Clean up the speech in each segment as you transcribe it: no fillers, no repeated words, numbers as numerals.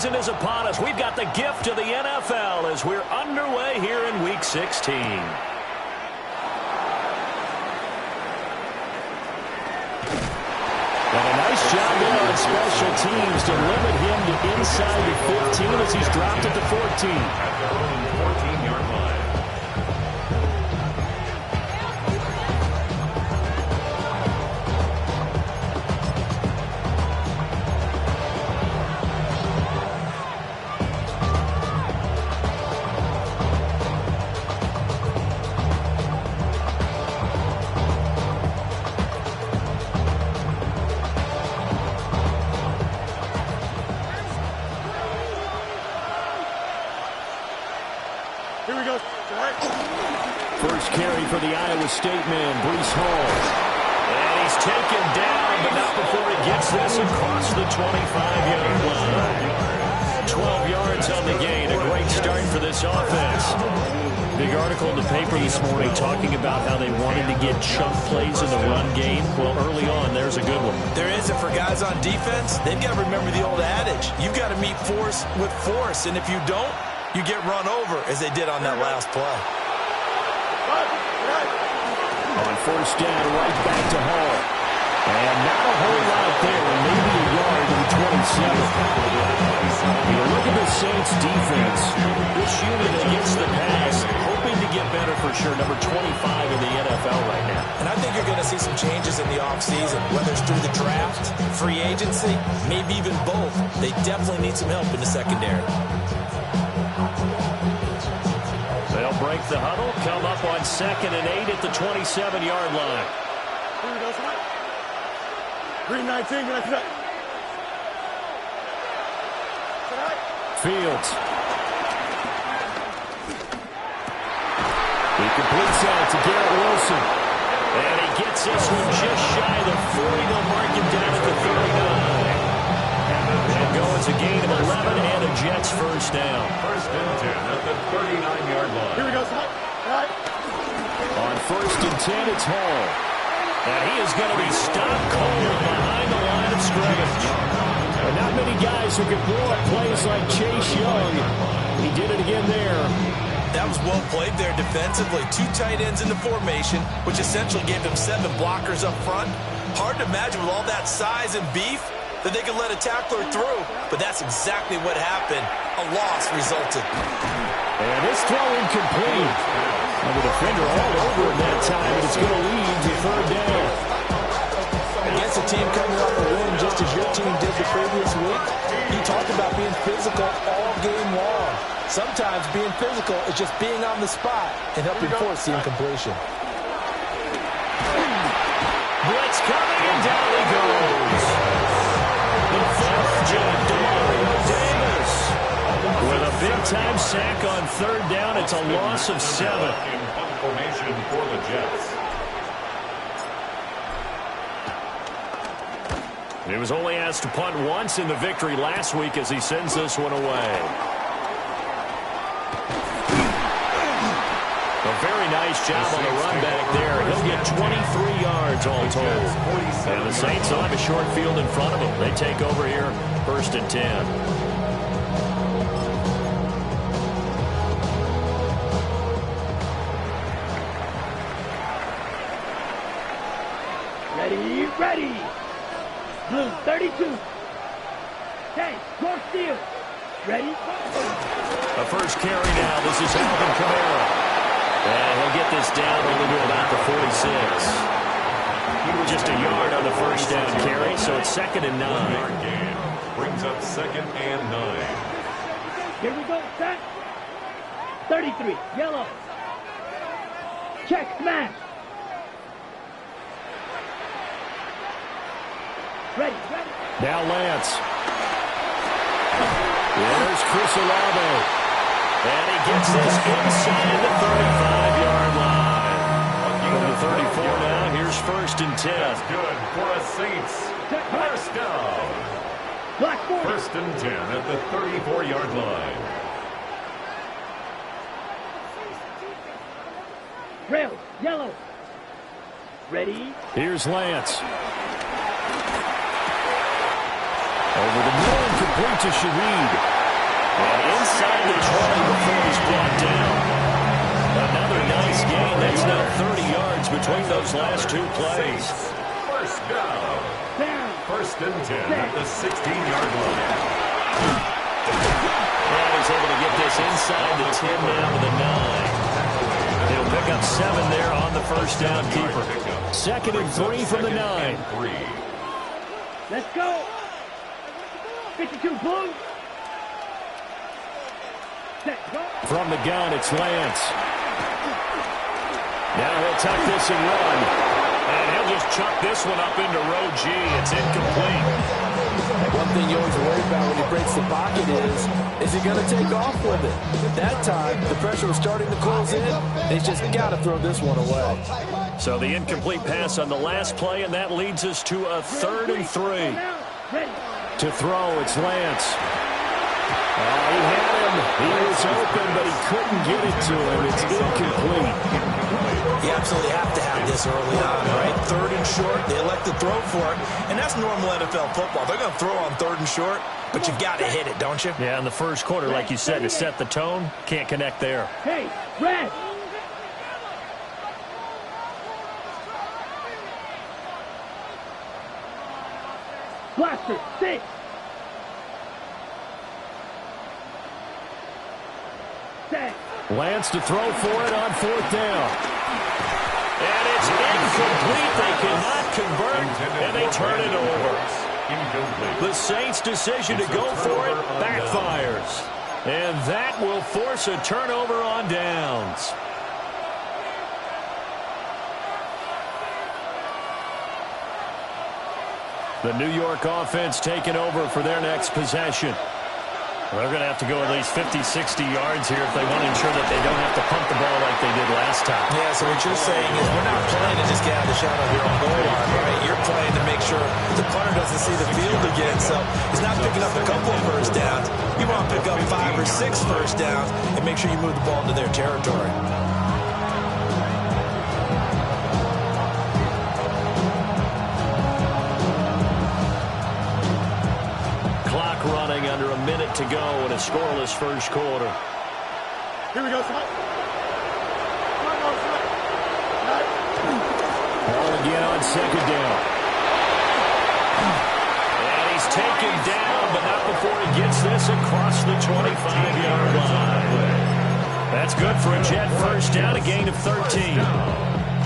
season is upon us. We've got the gift of the NFL as we're underway here in Week 16. And a nice job there on special teams to limit him to inside the 15 as he's dropped at the 14. At their own 14-yard line. First carry for the Iowa State man, Breece Hall. And he's taken down, but not before he gets this across the 25-yard line. 12 yards on the gain, a great start for this offense. Big article in the paper this morning talking about how they wanted to get chunk plays in the run game. Well, early on, there's a good one. There is, and for guys on defense, they've got to remember the old adage. You've got to meet force with force, and if you don't, you get run over, as they did on that last play. On first down, right back to Hall. And not a whole lot there, maybe a yard to the 27. You look at the Saints' defense. This unit against the pass, hoping to get better for sure. Number 25 in the NFL right now. And I think you're going to see some changes in the offseason, whether it's through the draft, free agency, maybe even both. They definitely need some help in the secondary. They'll break the huddle, come up on 2nd and 8 at the 27-yard line. Here we go, tonight. 3-19, tonight. Fields. He completes out to Garrett Wilson. And he gets this one just shy of the 40. They'll mark him down at the 39. And goes a gain of 11 and a Jets first down. First and 10 at the 39-yard line. Here we go, tonight. On first and 10, it's Hall. And he is going to be stopped cold behind the line of scrimmage. And not many guys who can blow up plays like Chase Young. He did it again there. That was well played there defensively. 2 tight ends in the formation, which essentially gave them 7 blockers up front. Hard to imagine with all that size and beef that they could let a tackler through. But that's exactly what happened. A loss resulted. And this throw incomplete. And the defender all over him that time, and it's going to lead to 3rd down. Against a team coming off a win just as your team did the previous week, you talked about being physical all game long. Sometimes being physical is just being on the spot and helping force the incompletion. Blitz coming, and down he goes. The 5th Jake Demario Davis. With a big-time sack on 3rd down, it's a loss of 7. Formation for the Jets. He was only asked to punt once in the victory last week as he sends this one away. A very nice job on the run back there. He'll get 23 yards all told. And the Saints will have a short field in front of them. They take over here, 1st and 10. Ready. Blue 32. Okay, more steel. Ready? A first carry now. This is Alvin Kamara. And he'll get this down only to about the 46. Just a yard on the first down carry, so it's 2nd and 9. Gain brings up 2nd and 9. Here we go, set. 33, yellow. Check, smash. Ready. Now Lance. There's Chris Olave. And he gets this inside the 35-yard line. From the 34 now, here's 1st and 10. That's good for a Saints. First down. 1st and 10 at the 34-yard line. Rails, yellow. Ready? Here's Lance. Over the middle and Incomplete to Shaheed. And inside the 20 before he's brought down. Another nice gain. That's now 30 yards between those last two plays. First down. First and 10 at the 16-yard line. And he's able to get this inside the 10 down to the 9. He'll pick up 7 there on the first down keeper. 2nd and 3 from the 9. Let's go. 52 Blues. From the gun, it's Lance. Now he'll tuck this and run. And he'll just chuck this one up into row G. It's incomplete. One thing you always worry about when he breaks the pocket is he going to take off with it? That time, the pressure was starting to close in. They just got to throw this one away. So the incomplete pass on the last play, and that leads us to a 3rd and 3. To throw, it's Lance. He had him. He was open, but he couldn't get it to him. It's incomplete. You absolutely have to have this early on, right? 3rd and short, they elect to throw for it, and that's normal NFL football. They're going to throw on 3rd and short, but you've got to hit it, don't you? Yeah, in the first quarter, like you said, to set the tone, can't connect there. Hey, Red. Blaster, 6. Lance to throw for it on 4th down. And it's incomplete. They cannot convert, and they turn it over. The Saints' decision to go for it backfires. And that will force a turnover on downs. The New York offense taking over for their next possession. They're going to have to go at least 50, 60 yards here if they want to ensure that they don't have to pump the ball like they did last time. Yeah, so what you're saying is we're not playing to just get out of the shadow of your own goal line, right? You're playing to make sure the punter doesn't see the field again. So he's not picking up a couple of first downs. You want to pick up 5 or 6 first downs and make sure you move the ball into their territory. Running under a minute to go in a scoreless first quarter. Here we go, son. Ball again on 2nd down. And he's taken down, but not before he gets this across the 25-yard line. That's good for a Jet first down, a gain of 13.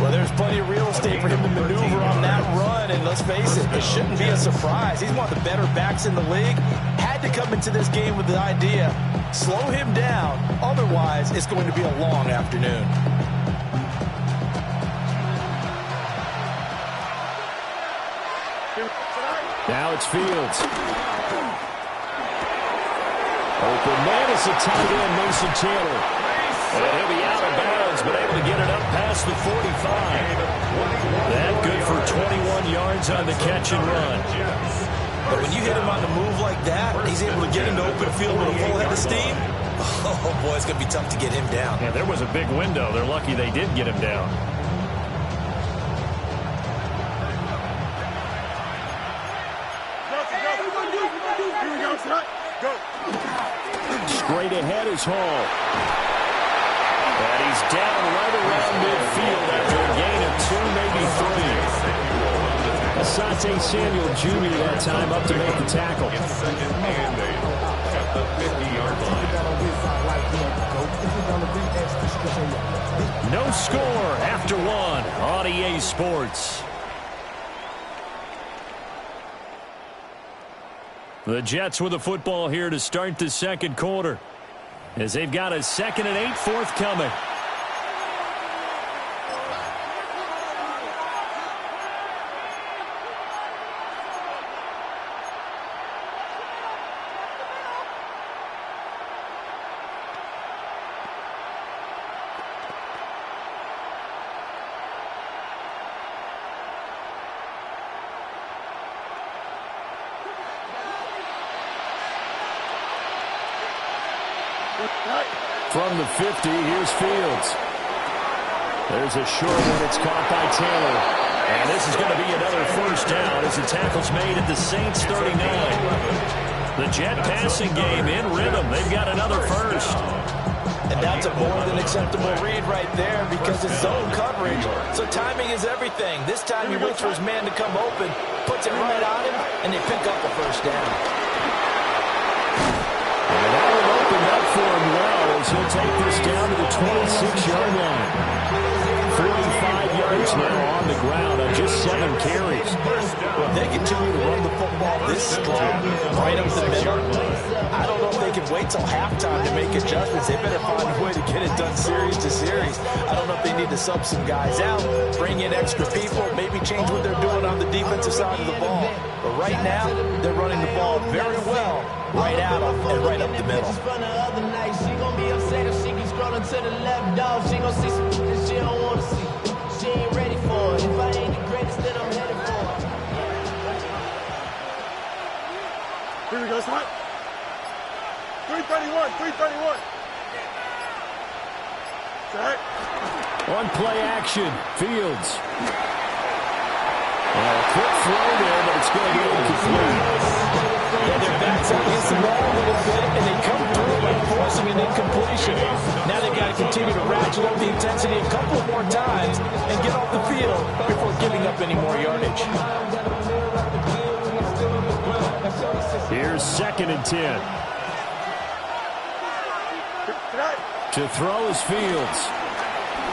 Well, there's plenty of real estate for him to maneuver on that run, and let's face it, it shouldn't be a surprise. He's one of the better backs in the league. Had to come into this game with the idea, slow him down, otherwise it's going to be a long afternoon. Now it's Fields. Open man is a tight end, Mason Taylor. And he'll be out of bounds, but able to get it up past the 45. That good for 21 yards on the catch and run. But when you hit him on the move like that, he's able to get into open field with a full head of steam. Oh, boy, it's going to be tough to get him down. Yeah, there was a big window. They're lucky they did get him down. Here we go, son. Go. Straight ahead is Hall. And he's down right around midfield after a gain of 2, maybe 3. Asante Samuel Jr. that time up to make the tackle. Second and 8 at the 50-yard line. No score after 1 on EA Sports. The Jets with the football here to start the second quarter, as they've got a 2nd and 8 forthcoming. From the 50, here's Fields. There's a short one. It's caught by Taylor. And this is going to be another first down as the tackle's made at the Saints 39. The Jet passing game in rhythm. They've got another first. And that's a more than acceptable read right there because it's zone coverage. So timing is everything. This time he waits for his man to come open, puts it right on him, and they pick up a first down. And that will open up for him well as he'll take this down to the 26-yard line. 45 yards now on the ground on just 7 carries. Well, they continue to run the football this strong, right up the middle. I don't know if they can wait till halftime to make adjustments. They better find a way to get it done series to series. I don't know if they need to sub some guys out, bring in extra people, maybe change what they're doing on the defensive side of the ball. But right now, they're running the ball very well, right at them and right up the middle. She gon' be upset if she keeps scrolling to the left, dog. She gon' see some that she don't wanna see. She ain't ready for it. If I ain't the greatest, then I'm headed for it. Here we go, Smart. 331, 331. Set. On play action, Fields. A quick throw there, but it's going to be incomplete. Yeah, their backs up against the ball a little bit, and they come through by forcing an incompletion. Now they've got to continue to ratchet up the intensity a couple more times and get off the field before giving up any more yardage. Here's 2nd and 10. To throw is Fields.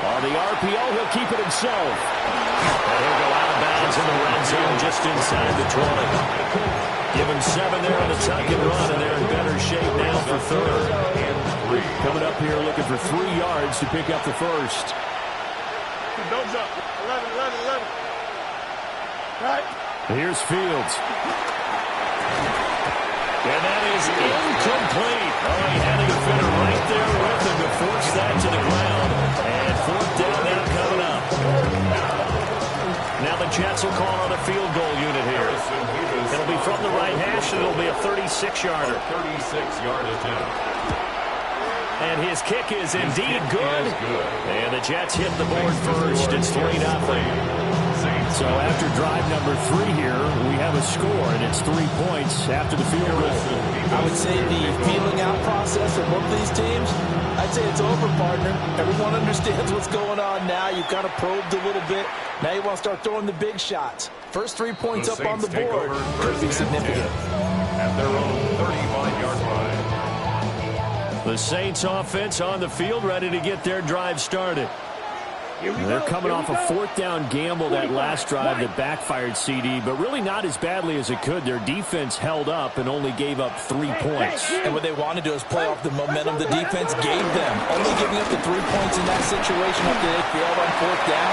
On the RPO, he'll keep it himself. And he'll go out of bounds in the red zone just inside the 20. Give him 7 there on the tuck and run, and they're in better shape now for 3rd and 3. Coming up here looking for 3 yards to pick up the first. Don't jump. 11, 11, 11. Right. Here's Fields. And that is incomplete. Oh, he had a defender right there with him to force that to the ground. And 4th down now coming up. Now the Jets will call on a field goal unit here. It'll be from the right hash, and it'll be a 36-yarder. 36-yard attempt. And his kick is indeed good. And the Jets hit the board first. It's 3-0. So after drive number 3 here, we have a score, and it's 3 points after the field goal. I would say the feeling out process for both these teams, I'd say it's over, partner. Everyone understands what's going on now. You've kind of probed a little bit. Now you want to start throwing the big shots. First 3 points up on the board could be significant. At their own 35-yard line. The Saints offense on the field, ready to get their drive started. They're coming off a 4th down gamble that last drive that backfired, CD, but really not as badly as it could. Their defense held up and only gave up 3 points. And what they want to do is play off the momentum the defense gave them. Only giving up the 3 points in that situation after they failed on 4th down.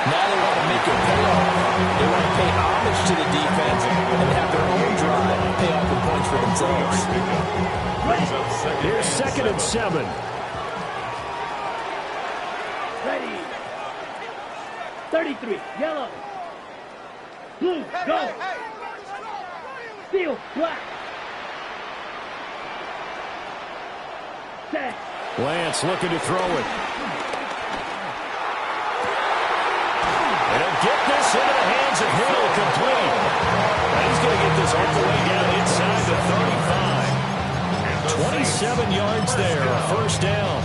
Now they want to make it pay off. They want to pay homage to the defense and have their own drive pay off the points for themselves. Here's 2nd and 7. Ready. 33, yellow. Blue, go. Steel, black. Set. Lance looking to throw it. And he'll get this into the hands of Hill, complete. And he's going to get this all the way down inside the 35. 27 yards there, first down.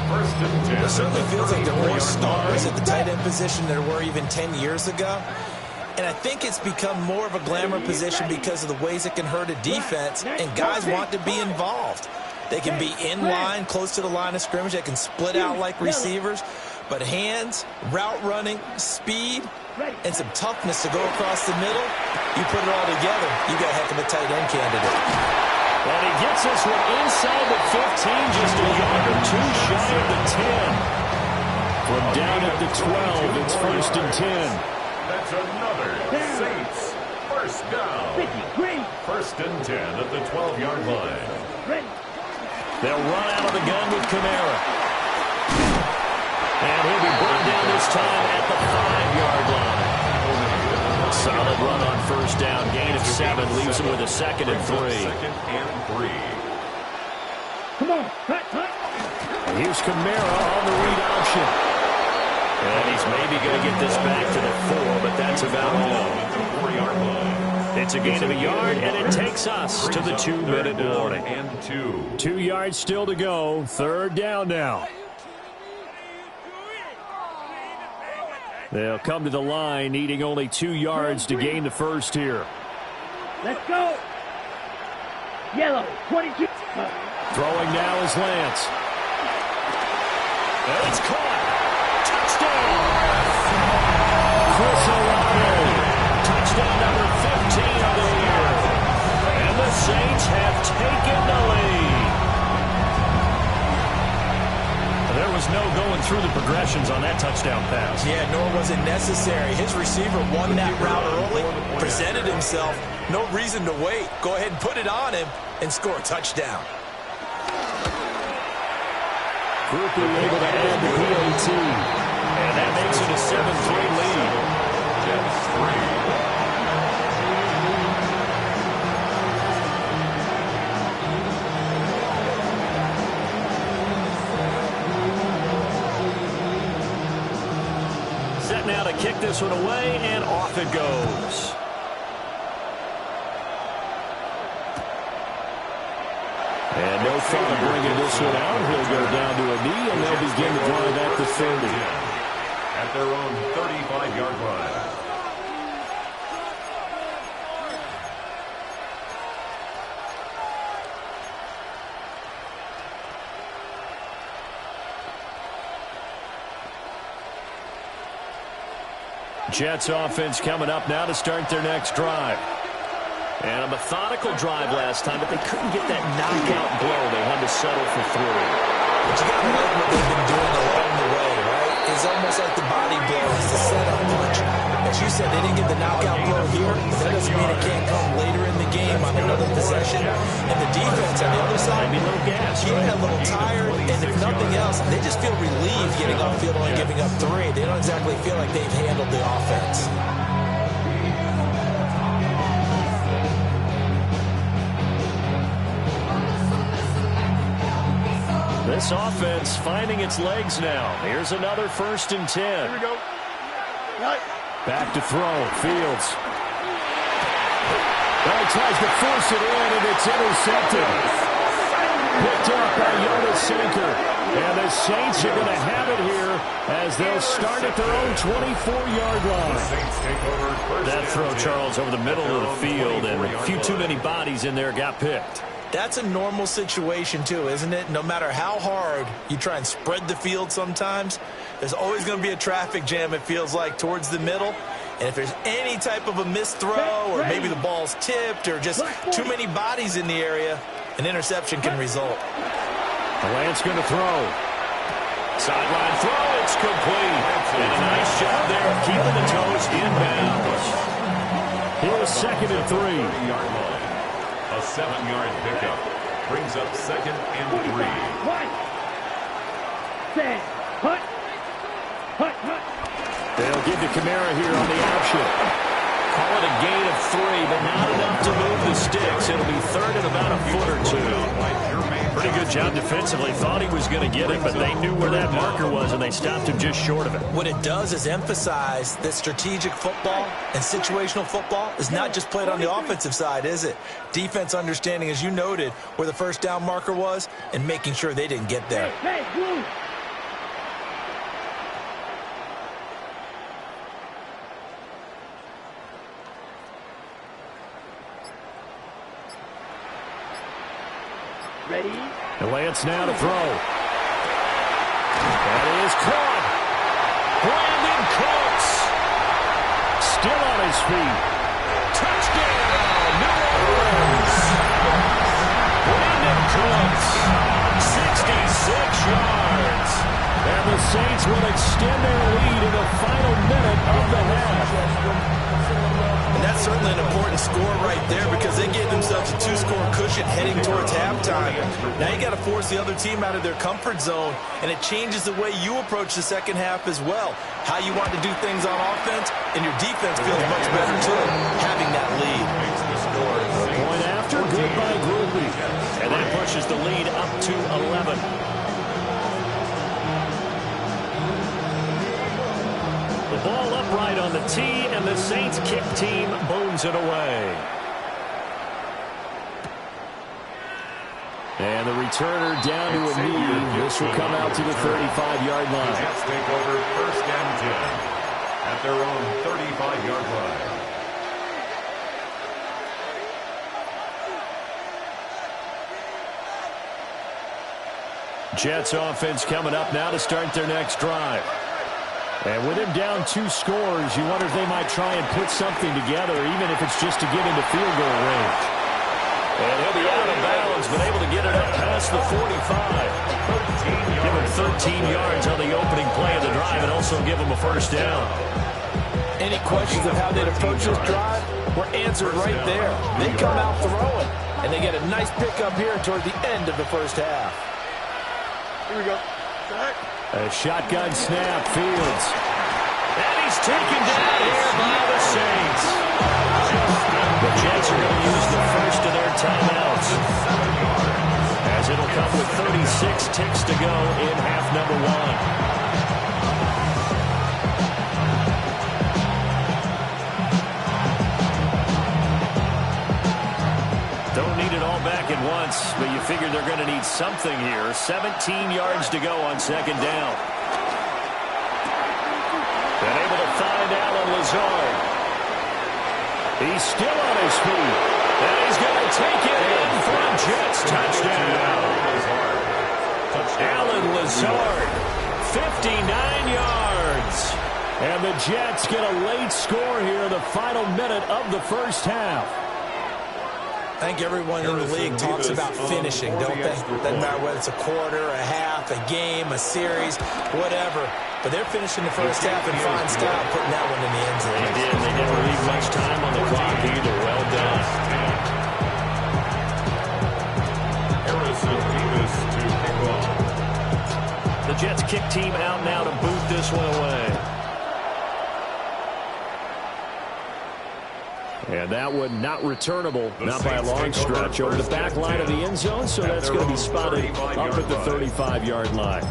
It certainly feels like there are more stars at the tight end position than there were even 10 years ago. And I think it's become more of a glamour position because of the ways it can hurt a defense, and guys want to be involved. They can be in line, close to the line of scrimmage. They can split out like receivers. But hands, route running, speed, and some toughness to go across the middle, you put it all together, you got a heck of a tight end candidate. And he gets this one inside the 15, just a yard or 2 shy of the 10. From down at the 12, it's 1st and 10. That's another Saints first down. 1st and 10 at the 12-yard line. They'll run out of the gun with Kamara. And he'll be brought down this time at the 5-yard line. Solid run on first down. Gain of 7 leaves him with a 2nd and 3. 2nd and 3. Come on, hut. And here's Kamara on the read option. And he's maybe going to get this back to the 4, but that's about all. At the 4-yard line. It's a gain of a yard, and it takes us to the 2-minute warning. And 2. 2 yards still to go. Third down now. They'll come to the line, needing only 2 yards to gain the first here. Let's go. Yellow, 22. Throwing now is Lance. And it's caught. Touchdown. Chris Olave. Touchdown number 15 of the year. And the Saints have taken the lead. There was no going through the progressions on that touchdown pass. Yeah, nor was it necessary. His receiver won that route early, presented himself. No reason to wait. Go ahead and put it on him and score a touchdown. Groupie able to add the PAT. And that makes it a 7-3 lead. Jets 3. Set now to kick this one away, and off it goes. And no fun bringing this one out. He'll go down to a knee, and they'll begin to drive at the 30. At their own 35-yard line. Jets offense coming up now to start their next drive. And a methodical drive last time, but they couldn't get that knockout blow. They had to settle for 3. But you got to like what they've been doing along the way, right? It's almost like the body blow is the setup punch. As you said, they didn't get the knockout blow here. That doesn't mean it can't come later in the game on another possession. And the defense on the other side, maybe a little gas, getting a little tired, and if nothing else, they just feel relieved getting off field only giving up 3. They don't exactly feel like they've handled the offense. This offense finding its legs now. Here's another 1st and 10. Here we go. Right. Back to throw. Fields. Well, he tries to force it in, and it's intercepted. Picked up by Jonas Sanker. And the Saints are going to have it here as they'll start at their own 24-yard line. That throw, Charles, over the middle of the field, and a few too many bodies in there got picked. That's a normal situation, too, isn't it? No matter how hard you try and spread the field sometimes, there's always going to be a traffic jam, it feels like, towards the middle. And if there's any type of a missed throw or maybe the ball's tipped or just too many bodies in the area, an interception can result. Lance going to throw. Sideline throw, it's complete. And a nice job there of keeping the toes inbounds. Here's 2nd and 3. A 7-yard pickup brings up 2nd and 3. Set. Hut. Hut. Hut. They'll give to Kamara here on the option. Call it a gain of 3, but not enough to move the sticks. It'll be 3rd and about a foot or 2. Pretty good job defensively. Thought he was going to get it, but they knew where that marker was, and they stopped him just short of it. What it does is emphasize that strategic football and situational football is not just played on the offensive side, is it? Defense understanding, as you noted, where the 1st down marker was and making sure they didn't get there. Hey, blue. Ready? And Lance now to throw. That is caught. Brandon Cooks. Still on his feet. Touchdown, New Orleans. Brandon Cooks, 66 yards. And the Saints will extend their lead in the final minute of the half. And that's certainly an important score right there because they gave themselves a 2-score cushion heading towards halftime. Now you got to force the other team out of their comfort zone, and it changes the way you approach the second half as well. How you want to do things on offense, and your defense feels much better too, having that lead. Point after, good by Groupie. And that pushes the lead up to 11. The ball upright on on the tee, and the Saints kick team booms it away. And the returner down to a knee. This will come out to the 35-yard line. The Jets take over 1st and 10 at their own 35-yard line. Jets offense coming up now to start their next drive. And with him down 2 scores, you wonder if they might try and put something together, even if it's just to get into field goal range. And he'll be out of bounds, but able to get it up past the 45. Give him 13 yards on the opening play of the drive and also give him a first down. Any questions of how they'd approach this drive were answered right there. They come out throwing, and they get a nice pickup here toward the end of the first half. Here we go. A shotgun snap, Fields. And he's taken down here by the Saints. The Jets are going to use the first of their timeouts, as it'll come with 36 ticks to go in half number 1. Don't need it all back at once, but you figure they're going to need something here. 17 yards to go on second down. And able to find Alan Lazard. He's still on his feet. And he's going to take it in for a Jets touchdown. Alan Lazard, 59 yards. And the Jets get a late score here in the final minute of the first half. I think everyone in the league talks about finishing, don't they? Doesn't matter whether it's a quarter, a half, a game, a series, whatever. But they're finishing the first half in fine style, putting that one in the end zone. They did. They never leave much time on the clock either. Well done. Harrison Davis to kick off. The Jets kick team out now to boot this one away. And that one not returnable, not by a long stretch, over the back line of the end zone, so that's going to be spotted up at the 35-yard line.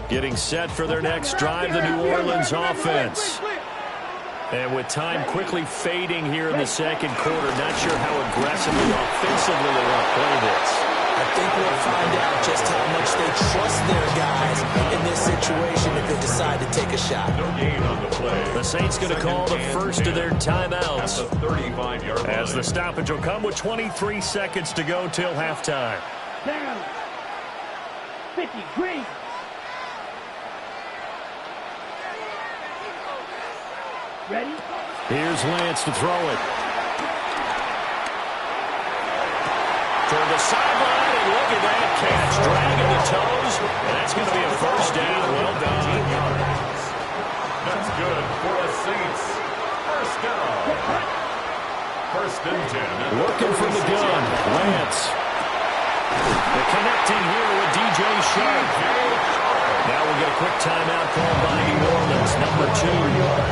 Getting set for their next drive, the New Orleans offense. And with time quickly fading here in the second quarter, not sure how aggressively, offensively they want to play this. I think we'll find out just how much they trust their guys in this situation if they decide to take a shot. No gain on the play. The Saints going to call the first of their timeouts. At the 35-yard line. As the stoppage will come with 23 seconds to go till halftime. Down. 50, green. Ready? Here's Lance to throw it. Toward the sideline, and look at that catch. Dragging the toes, and that's going to be a first down. Well done. That's good for the Saints. First down. 1st and 10. Looking from the gun. Lance. The connecting here with DJ Sharp. Now we'll get a quick timeout called by New Orleans, number 2.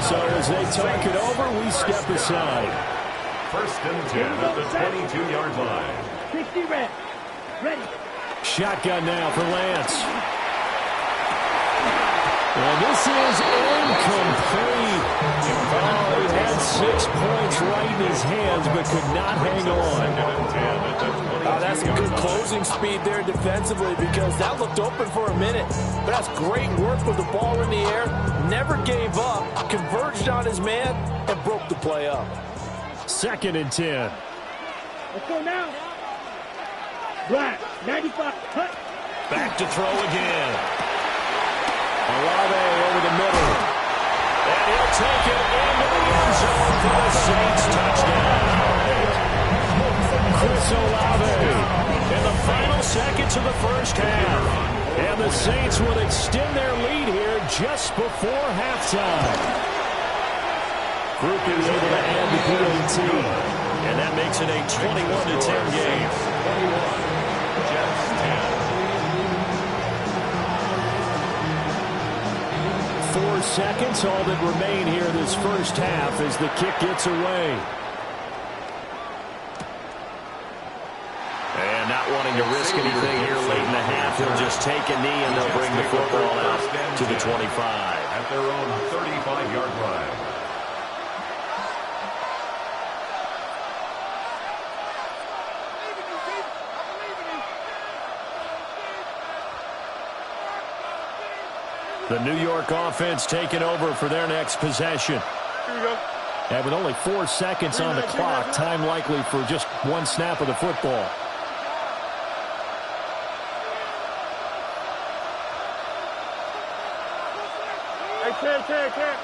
So as they talk it over, we step aside. 1st and 10 at the 22-yard line. 60 red. Ready. Shotgun now for Lance. And this is incomplete. Oh, he had 6 points right in his hands, but could not hang on. That's some good closing speed there defensively, because that looked open for a minute. But that's great work with the ball in the air. Never gave up, converged on his man, and broke the play up. 2nd and 10. Let's go now. Black, 95, cut. Back to throw again. Olave over the middle. And he'll take it into the end zone for the Saints touchdown. Chris Olave in the final seconds of the first half. And the Saints will extend their lead here just before halftime. Group is able to add the PAT. And that makes it a 21-10 game. 21, Jets 10. 4 seconds, all that remain here this first half as the kick gets away. And not wanting to risk anything here late in the half, he'll just take a knee and they'll bring the football out to the 25. At their own 35-yard line. The New York offense taking over for their next possession. Here we go. And with only 4 seconds on the clock, time likely for just one snap of the football. Hey, Ted.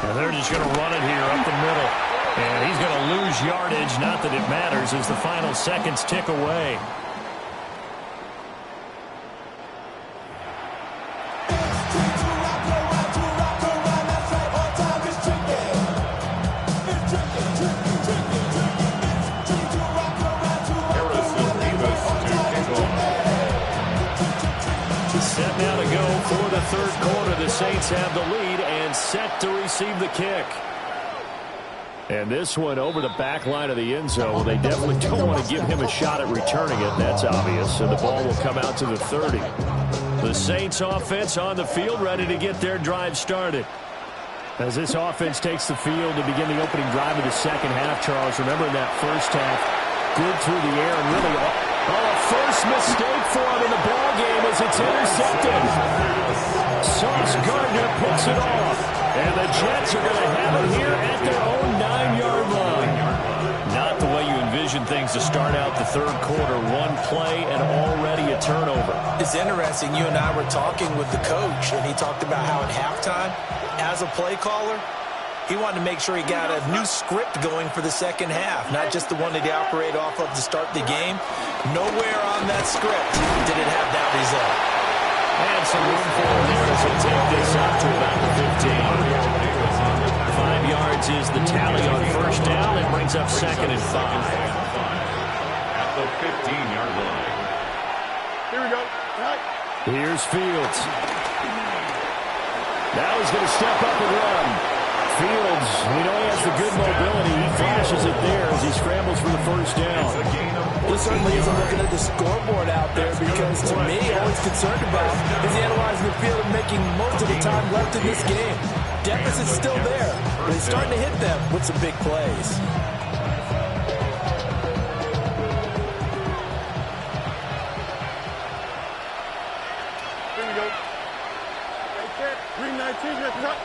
And they're just going to run it here up the middle. And he's going to lose yardage. Not that it matters as the final seconds tick away. Set now to go for the third quarter. The Saints have the lead and set to receive the kick. And this one over the back line of the end zone. They definitely don't want to give him a shot at returning it. That's obvious. And the ball will come out to the 30. The Saints offense on the field, ready to get their drive started. As this offense takes the field to begin the opening drive of the second half, Charles, remember in that first half, good through the air and really first mistake for him in the ball game as it's intercepted. Sauce Gardner picks it off. And the Jets are going to have it here at their own 9-yard line. Not the way you envision things to start out the third quarter. One play and already a turnover. It's interesting. You and I were talking with the coach, and he talked about how at halftime, as a play caller, he wanted to make sure he got a new script going for the second half, not just the one that he operated off of to start the game. Nowhere on that script did it have that result. And some room for him there as he'll take this out to about the 15. 5 yards is the tally on first down. It brings up second and 5. At the 15-yard line. Here we go. Here's Fields. Now he's going to step up and run. Fields, we know he has the good mobility. He flashes it there as he scrambles for the first down. He certainly isn't looking at the scoreboard out there because, to me, all he's concerned about is analyzing the field and making most of the time left in this game. Deficit's still there, but he's starting to hit them with some big plays. Here we go. Hey, 319, let's go.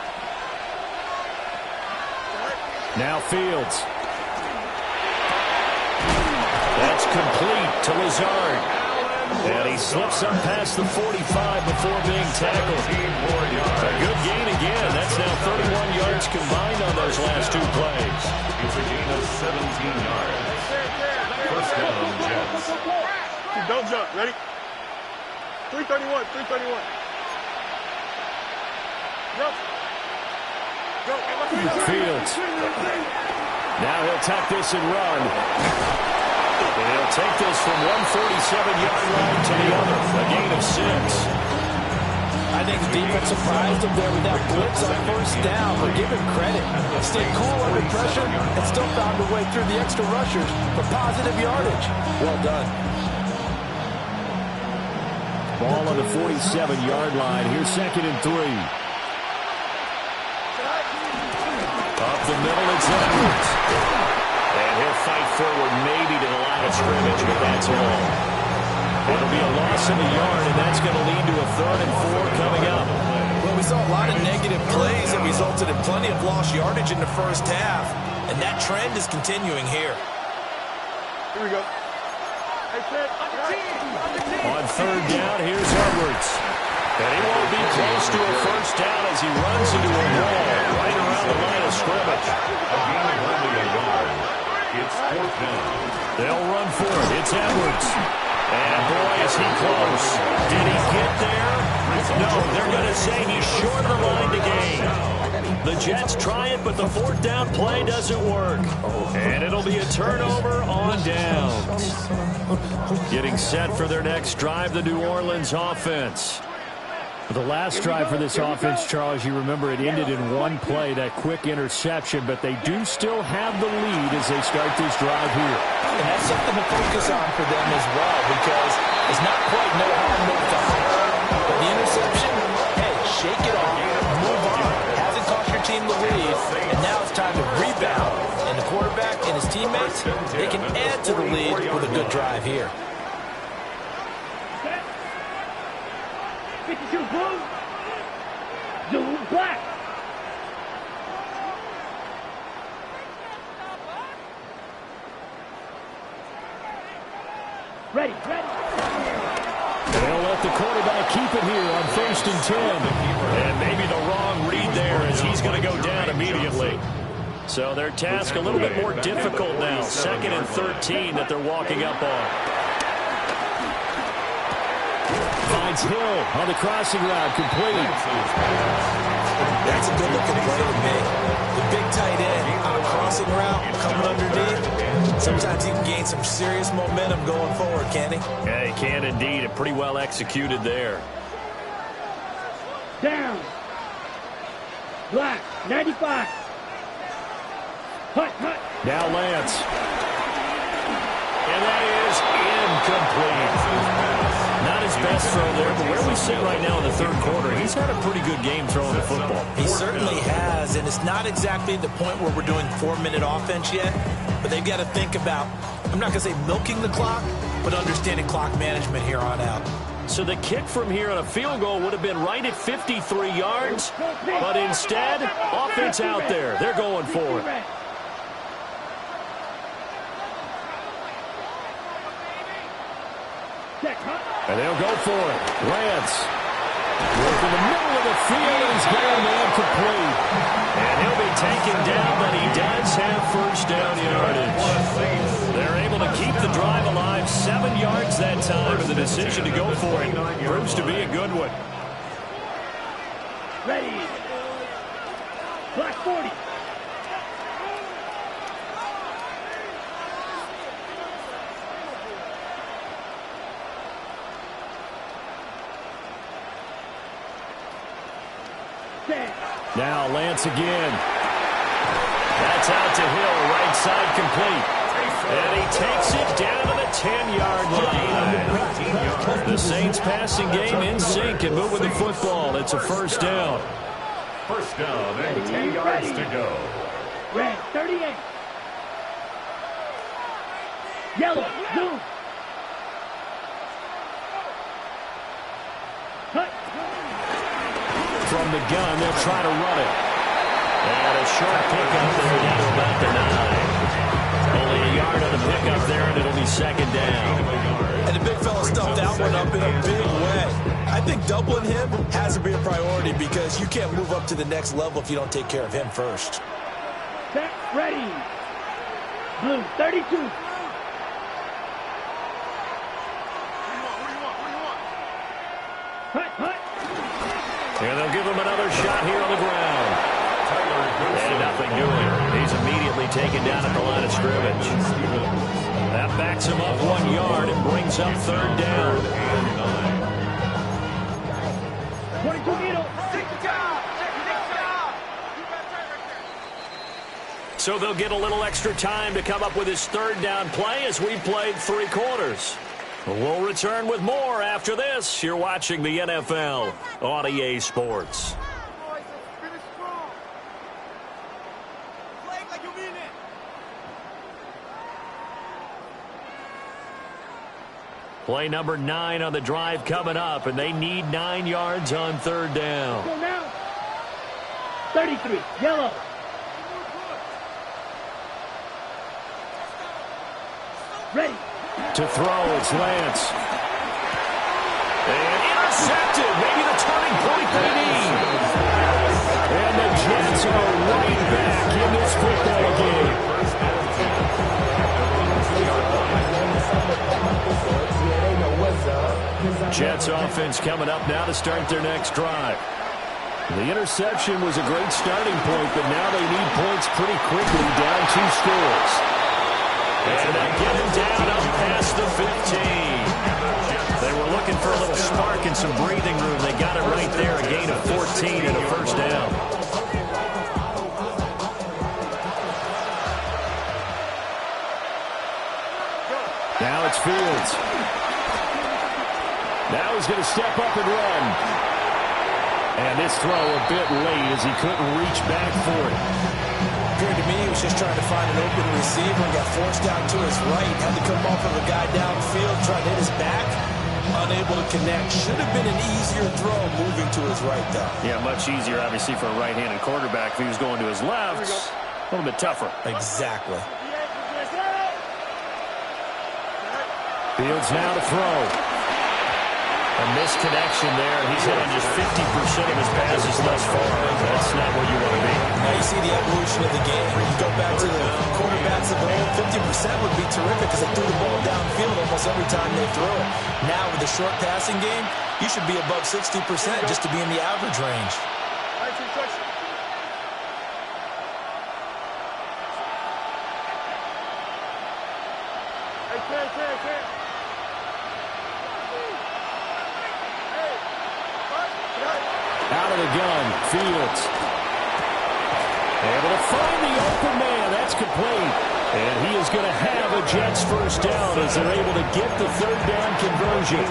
Now Fields. That's complete to Lazard. And he slips up past the 45 before being tackled. A good gain again. That's now 31 yards combined on those last 2 plays. It's a gain of 17 yards. First down, Jets. Don't jump. Ready? 331. Jump. Go. Fields. Now he'll tuck this and run. And he'll take this from 147-yard line to the other. A gain of 6. I think the defense surprised him there with that blitz on first down, but give him credit. Stayed cool under pressure and still found a way through the extra rushers for positive yardage. Well done. Ball on the 47-yard line. Here's second and 3. Up the middle, it's Edwards. And he'll fight forward maybe to the line of scrimmage, but that's all. It'll be a loss of a yard, and that's going to lead to a 3rd and 4 coming up. Well, we saw a lot of negative plays that resulted in plenty of lost yardage in the first half, and that trend is continuing here. Here we go. On 3rd down, here's Edwards. And he won't be close to a first down as he runs into a wall right around the line of scrimmage. A gain of only a yard. It's 4th down. They'll run for it. It's Edwards. And boy, is he close. Did he get there? No, they're going to say he's short of the line to gain. The Jets try it, but the fourth down play doesn't work. And it'll be a turnover on downs. Getting set for their next drive, the New Orleans offense. The last drive for this offense, Charles, you remember it ended in one play, that quick interception, but they do still have the lead as they start this drive here. And that's something to focus on for them as well, because it's not quite no harm, no foul. But the interception, hey, shake it off, move on. Hasn't cost your team the lead, and now it's time to rebound. And the quarterback and his teammates, they can add to the lead with a good drive here. 52 blue. Blue black. Ready. They'll let the quarterback keep it here on 1st and 10. And maybe the wrong read there as he's going to go down immediately. So their task a little bit more difficult now. 2nd and 13 that they're walking up on. Finds Hill on the crossing route, complete. That's a good-looking play to me. The big tight end on a crossing route, coming underneath. Sometimes he can gain some serious momentum going forward, can't he? Yeah, he can indeed. And pretty well executed there. Down. Black. 95. Hut. Now Lance. And that is incomplete. Not his best throw there, but where we sit right now in the third quarter, he's had a pretty good game throwing the football. He certainly has, and it's not exactly the point where we're doing 4-minute offense yet, but they've got to think about, I'm not going to say milking the clock, but understanding clock management here on out. So the kick from here on a field goal would have been right at 53 yards, but instead, offense out there. They're going for it. And they'll go for it. Lance. Work in the middle of the field, and he's got a man complete. And he'll be taken down, but he does have first down yardage. They're able to keep the drive alive. 7 yards that time, and the decision to go for it proves to be a good one. Ready. Black 40. Now Lance again. That's out to Hill, right side complete. And he takes it down to the 10-yard line. The Saints passing game in sync and moving the football. It's a first down. First down and 10 yards to go. Red, 38. Yellow, blue. Hut. From the gun, they'll try to run it. And a short pickup there down to about the 9. Only a yard on the pickup there, and it'll be second down. And the big fella stuffed that one up in a big way. I think doubling him has to be a priority because you can't move up to the next level if you don't take care of him first. Set, ready. Blue, 32. Hut. And they'll give him another shot here on the ground. And nothing doing. He's immediately taken down at the line of scrimmage. That backs him up 1 yard and brings up third down. 22 middle. So they'll get a little extra time to come up with his third down play as we played 3 quarters. We'll return with more after this. You're watching the NFL on EA Sports. Play number 9 on the drive coming up, and they need 9 yards on third down. Go now. 33, yellow. Ready. To throw, it's Lance. And intercepted. Maybe the turning point they need. And the Jets are right back in this football game. Jets offense coming up now to start their next drive. The interception was a great starting point, but now they need points pretty quickly, down 2 scores. And they get him down up past the 15. They were looking for a little spark and some breathing room. They got it right there, a gain of 14 and a first down. Now it's Fields. Now he's going to step up and run. And this throw a bit late as he couldn't reach back for it. Appeared to me he was just trying to find an open receiver and got forced down to his right. Had to come off of a guy downfield, trying to hit his back. Unable to connect. Should have been an easier throw moving to his right, though. Yeah, much easier, obviously, for a right-handed quarterback. If he was going to his left, a little bit tougher. Exactly. Fields now to throw. A misconnection there. He's hit on just 50% of his passes thus far. That's not where you want to be. Now you see the evolution of the game. You go back to the quarterbacks of old, 50% would be terrific because they threw the ball downfield almost every time they threw it. Now with the short passing game, you should be above 60% just to be in the average range. Out of the gun, Fields. Able to find the open man. That's complete. And he is going to have a Jets first down as they're able to get the third down conversion.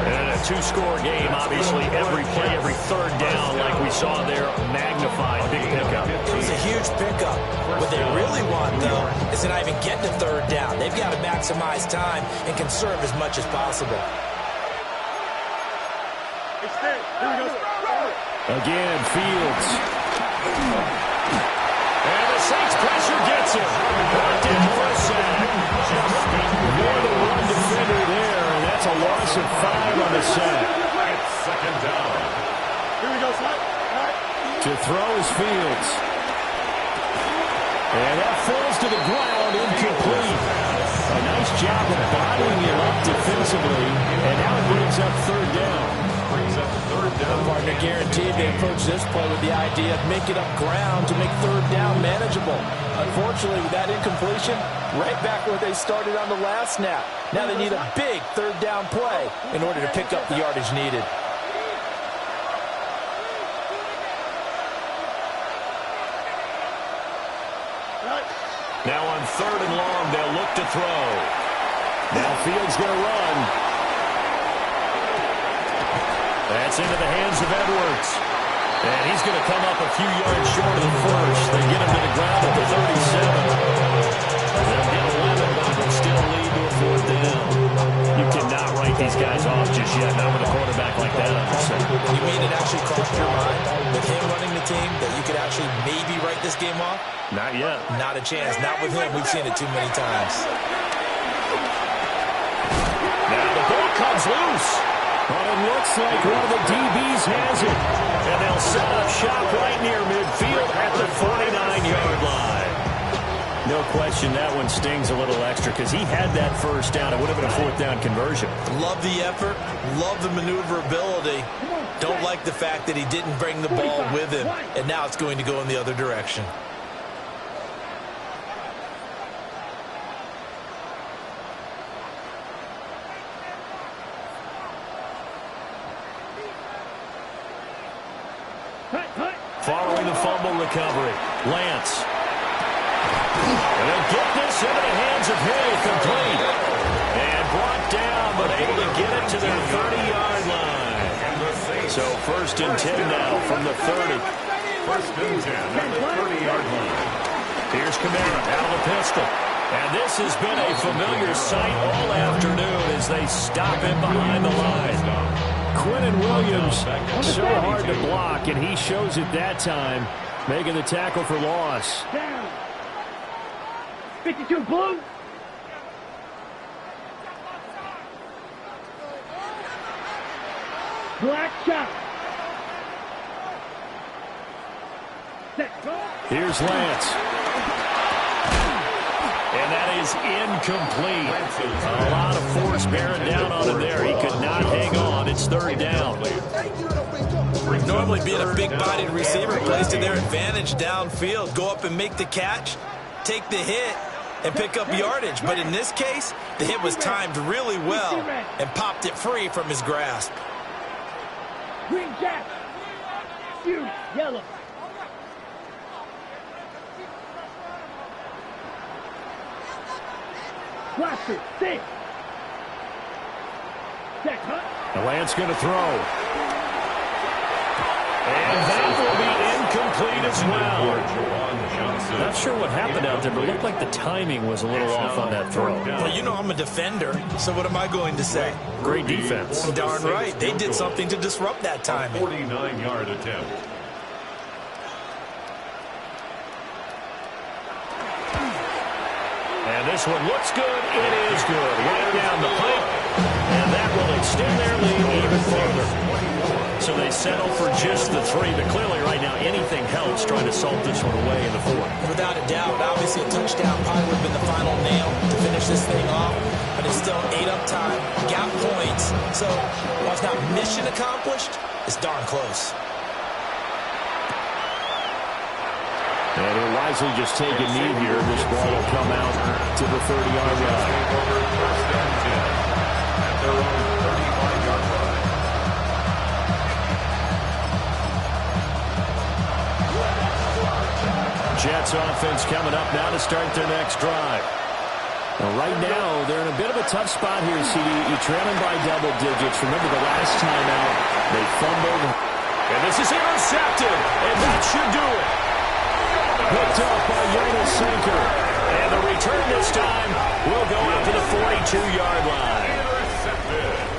And a 2-score game, obviously. Every play, every third down, like we saw there, magnified. Big pickup. It was a huge pickup. What they really want, though, is to not even get the third down. They've got to maximize time and conserve as much as possible. Again, Fields. And the Saints pressure gets him. Brought down for a sack. More than one defender there, and that's a loss of 5 on the sack. Second down. Here we go, Slide. To throw is Fields. And that falls to the ground, incomplete. A nice job of bottling him up defensively, and now it brings up third down. Partner guaranteed they approach this play with the idea of making up ground to make third down manageable. Unfortunately, with that incompletion, right back where they started on the last snap. Now they need a big third down play in order to pick up the yardage needed. Now on third and long, they'll look to throw. Now Fields going to run. That's into the hands of Edwards. And he's going to come up a few yards short of the first. They get him to the ground at the 37. They'll get 11, but will still lead to a fourth down. You cannot write these guys off just yet, not with a quarterback like that. You mean it actually crossed your mind with him running the team that you could actually maybe write this game off? Not yet. Not a chance. Not with him. We've seen it too many times. Now the ball comes loose. But it looks like one of the DBs has it. And they'll set up shop right near midfield at the 49-yard line. No question that one stings a little extra because he had that first down. It would have been a fourth down conversion. Love the effort. Love the maneuverability. Don't like the fact that he didn't bring the ball with him. And now it's going to go in the other direction. Following the fumble recovery, Lance. And they'll get this into the hands of Hill, complete. And brought down, but able to get it to their 30-yard line. So first and 10 now from the 30. First and 10 at the 30-yard line. Here's Kamara out of the pistol. And this has been a familiar sight all afternoon as they stop him behind the line. Quinnen Williams, so hard to block, and he shows it that time, making the tackle for loss. Down. 52 blue. Black shot. Set. Go. Here's Lance. And that is incomplete. A lot of force bearing down on him there. He could not hang on. It's third down. Normally being a big-bodied receiver plays to their advantage downfield. Go up and make the catch, take the hit, and pick up yardage. But in this case, the hit was timed really well and popped it free from his grasp. Green jack. Shoot. Yellow. Blaster. 6. Check, huh? The Lance going to throw. And that will be incomplete as well. Not sure what happened out there, but it looked like the timing was a little off on that throw. Well, you know I'm a defender, so what am I going to say? Great defense. Darn right. They did something to disrupt that timing. 49-yard attempt. And this one looks good. It is good. Right down the pipe. And that will extend their lead even further. So they settle for just the 3. But clearly right now anything helps trying to salt this one away in the 4th. Without a doubt, obviously a touchdown probably would have been the final nail to finish this thing off. But it's still ate up time, got points. So while it's not mission accomplished, it's darn close. And he'll wisely just take a knee here. This ball will come out to the 30-yard line. First and 10 at their own 35-yard line. Jets offense coming up now to start their next drive. Well, right now, they're in a bit of a tough spot here, CD. You're trailing by double digits. Remember the last time out, they fumbled. And this is intercepted, and that should do it. Picked up by Jonas Sinker. And the return this time will go out to the 42-yard line.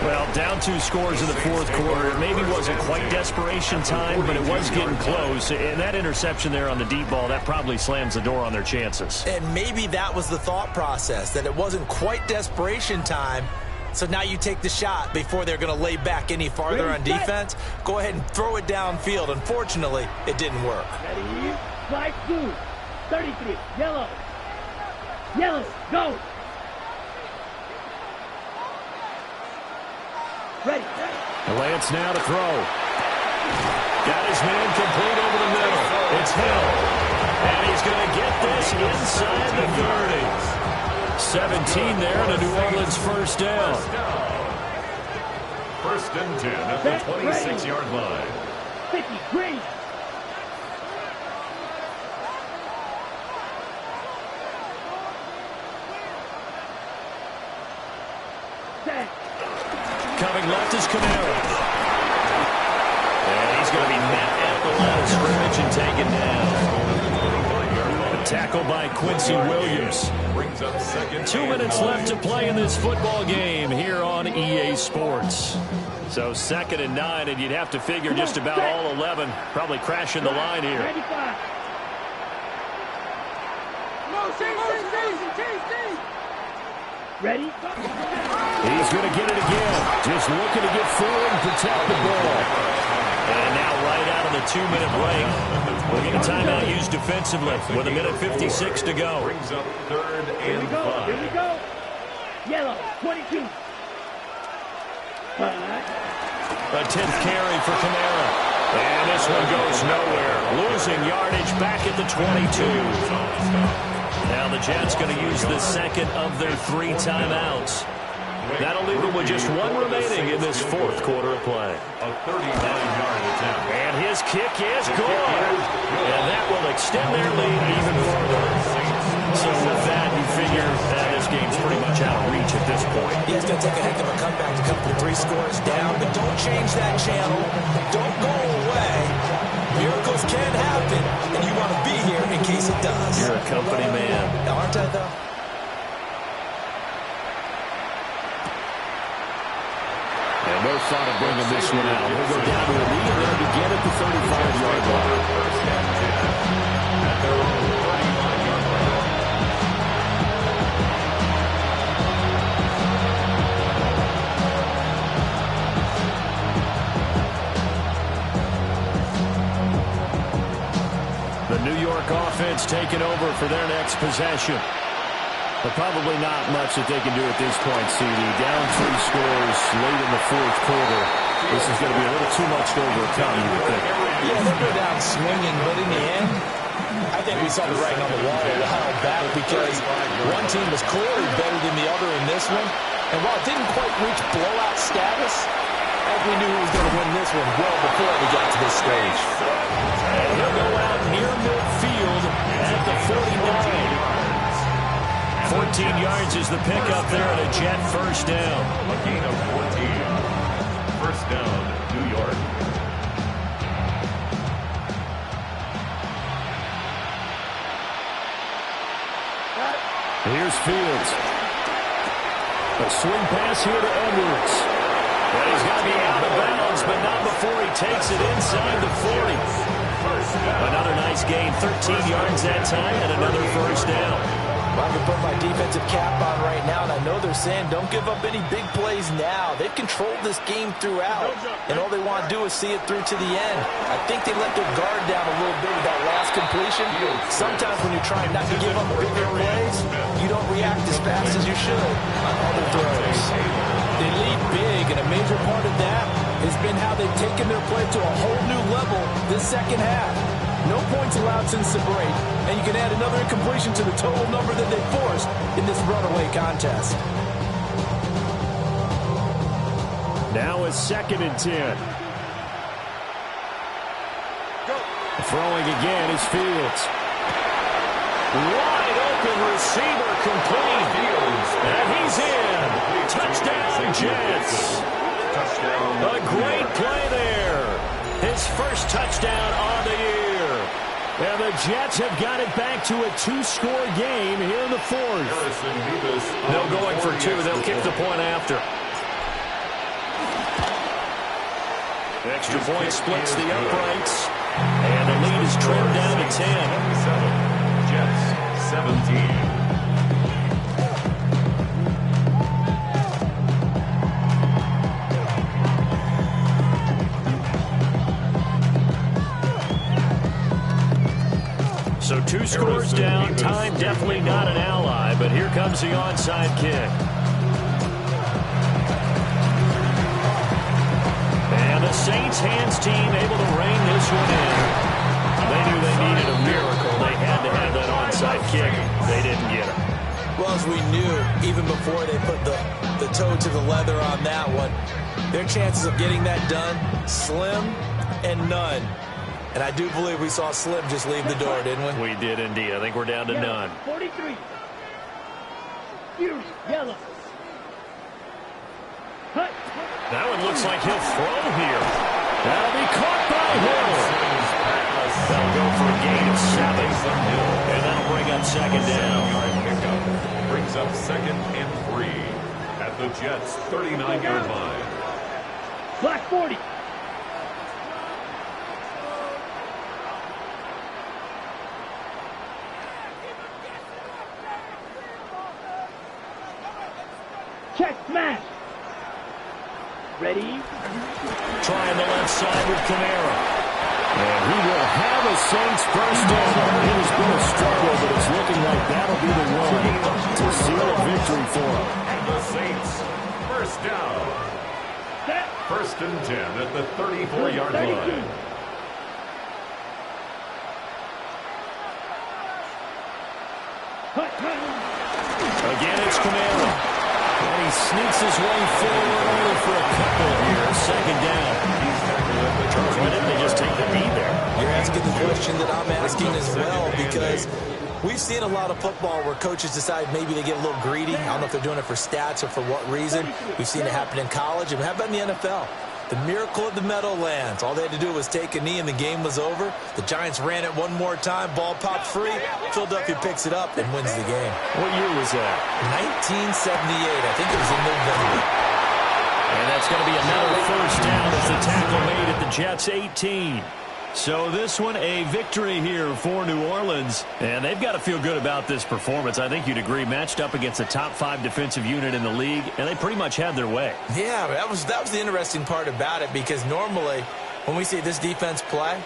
Well, down 2 scores in the 4th quarter. It maybe wasn't quite desperation time, but it was getting close. And that interception there on the deep ball, that probably slams the door on their chances. And maybe that was the thought process, that it wasn't quite desperation time. So now you take the shot before they're going to lay back any farther on defense. Go ahead and throw it downfield. Unfortunately, it didn't work. Ready? Slide 2. 33. Yellow. Yellow. Go. Ready. Lance now to throw. Got his man complete over the middle. It's Hill. And he's going to get this inside the 30. 17 there and a New Orleans first down. First and 10 at the 26-yard line. 50. Green. Set. Coming left is Camara. And he's going to be met at the line of scrimmage and taken down. A tackle by Quincy Williams. 2 minutes left to play in this football game here on EA Sports. So 2nd and 9, and you'd have to figure just about all 11 probably crashing the line here. 95. Ready? He's going to get it again. Just looking to get forward and protect the ball. And now right out of the 2-minute break, we'll get a timeout used defensively with 1:56 to go. Brings up 3rd and 5. Here we go. Yellow. 22. A 10th carry for Camara. And this one goes nowhere. Losing yardage back at the 22. Now the Jets going to use the 2nd of their 3 timeouts. That'll leave them with just 1 remaining in this 4th quarter of play. A 39-yard attempt. And his kick is good. And that will extend their lead even further. So with that, you figure this game's pretty much out of reach at this point. Yeah, it's going to take a heck of a comeback to come from 3 scores down, but don't change that channel. Don't go away. Miracles can happen, and you want to be here in case it does. You're a company man. Aren't I, though? And no thought of bringing this one out. We'll go down to a lead and then begin at the 35-yard line. First and 10 at their own 35-yard line. The New York offense taking over for their next possession. But probably not much that they can do at this point, CD. Down 3 scores late in the 4th quarter. This is going to be a little too much to overcome, you would think. Yeah, they'll go down swinging, but in the end, I think we saw the writing on the wall a while back because one team was clearly better than the other in this one. And while it didn't quite reach blowout status, as we knew who was going to win this one well before we got to this stage. And he'll go out near midfield at the 49. 14 yards is the pickup there at a Jet first down. A gain of 14. First down, New York. Here's Fields. A swing pass here to Edwards. And he's going to be out of bounds, but not before he takes it inside the 40. Another nice gain, 13 yards that time, and another first down. Well, I'm going to put my defensive cap on right now, and I know they're saying don't give up any big plays now. They've controlled this game throughout, and all they want to do is see it through to the end. I think they let their guard down a little bit with that last completion. Sometimes when you're trying not to give up bigger plays, you don't react as fast as you should on other throws. They lead big, and a major part of that has been how they've taken their play to a whole new level this second half. No points allowed since the break, and you can add another incompletion to the total number that they forced in this runaway contest. Now it's 2nd and 10. Throwing again is Fields. Wide open receiver complete. And he's in. Touchdown, Jets. A great play there. His first touchdown on the year. And the Jets have got it back to a 2-score game here in the 4th. No going for 2. They'll kick the point after. Extra point splits the uprights. And the lead is trimmed down to 10. 27. Jets 17. So 2 scores down. Time definitely not an ally, but here comes the onside kick. And the Saints hands team able to rein this one in. They knew they needed a miracle. They had to have that onside kick. They didn't get it. Well, as we knew, even before they put the toe to the leather on that one, their chances of getting that done, slim and none. And I do believe we saw Slim just leave the door, didn't we? We did indeed. I think we're down to none. 43. Fury, yellow. Cut. That one looks like he'll throw here. That'll be caught by Hill. That'll go for a gain of 7. And that'll bring up 2nd down. Brings up 2nd and 3 at the Jets' 39-yard line. Black 40. Check smash. Ready? Trying the left side with Kamara. And he will have a Saints first down. It has been a struggle, but it's looking like that'll be the one to seal a victory for him. The Saints, first down. Set. 1st and 10 at the 34-yard line. Again, it's Kamara. And he sneaks his way forward only for a couple here. 2nd down. Charles, why didn't they just take the knee there? You're asking the question that I'm asking as well, because we've seen a lot of football where coaches decide maybe they get a little greedy. I don't know if they're doing it for stats or for what reason. We've seen it happen in college. And how about in the NFL? The miracle of the Meadowlands. All they had to do was take a knee and the game was over. The Giants ran it one more time. Ball popped free. Philadelphia picks it up and wins the game. What year was that? 1978. I think it was in November. And that's going to be another first down as the tackle made at the Jets' 18. So this one, a victory here for New Orleans. And they've got to feel good about this performance. I think you'd agree, matched up against a top 5 defensive unit in the league, and they pretty much had their way. Yeah, that was the interesting part about it, because normally when we see this defense play,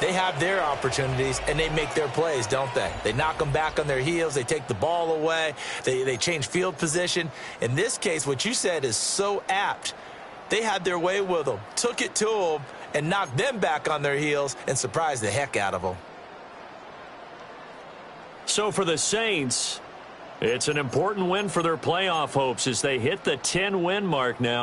they have their opportunities and they make their plays, don't they? They knock them back on their heels. They take the ball away. They change field position. In this case, what you said is so apt. They had their way with them, took it to them, and knocked them back on their heels and surprised the heck out of them. So for the Saints, it's an important win for their playoff hopes as they hit the 10-win mark now.